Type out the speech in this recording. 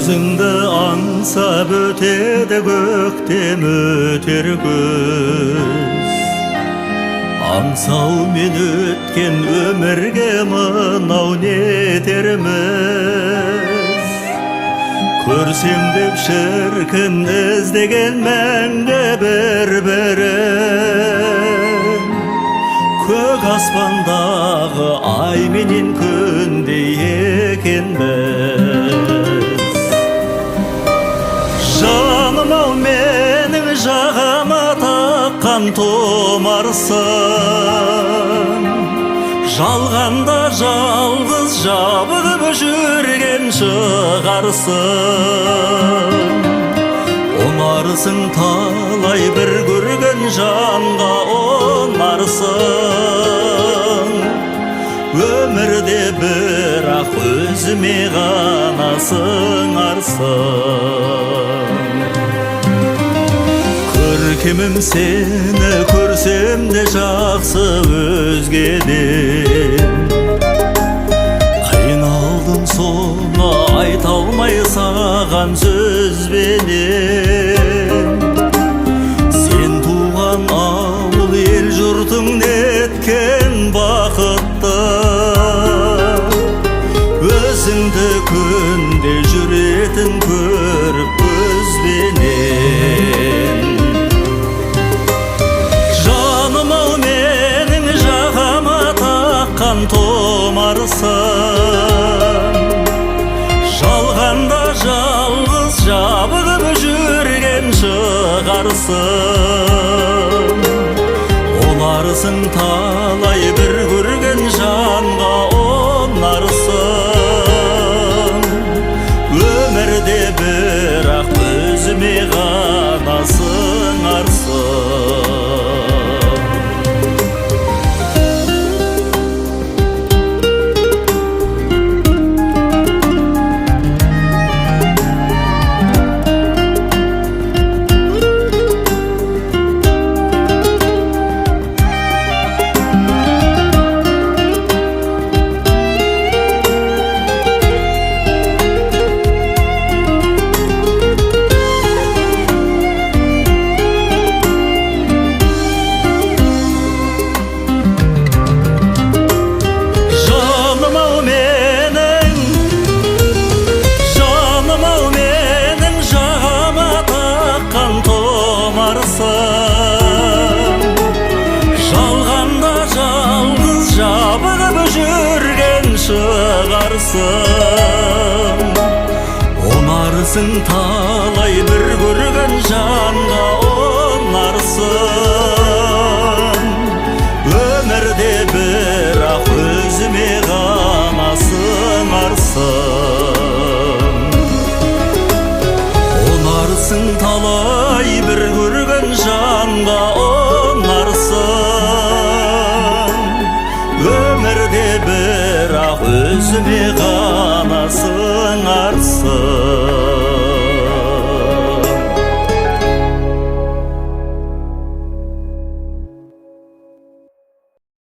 Өзіңді аңсап өтеді көктем өтер күз. Аңсаумен өткен өмірге мынау не етерміз? Көрсем деп шіркін іздеген мәңгі бір-бірін. Көк аспандағы ай менен күндей екенбіз. Жаным-ау менің жағама таққан тұмарсың. Жалғанда жалғыз жабығып жүрген шығарсың. Ұнарсың талай бір көрген жанға ұнарсың. Өмірде бірақ өзіме ғана сыңарсың. Көркемім сені көрсем де жақсы өзгеден. Қиналдым соны айта алмай саған сөзбенен. Сен туған ауыл ел жұртың неткен бақытты. Өзіңді күнде жүретін көріп көзбенен. Жаным-ау менің жағама таққан тұмарсың. Жалғанда жалғыз жабығып жүрген шығарсың. Ұнарсың талай бір көрген жанға ұнарсың. Өмірде бірақ өзіме ғана сыңарсың. Жалғанда жалғыз жабығып жүрген шығарсың. Ұнарсың талай бір көрген жанға ұнарсың. Өмірде бірақ өзіме ғана сыңарсың. Ұнарсың талай бір көрген жанға ұнарсың. Өмірде бірақ өзіме ғана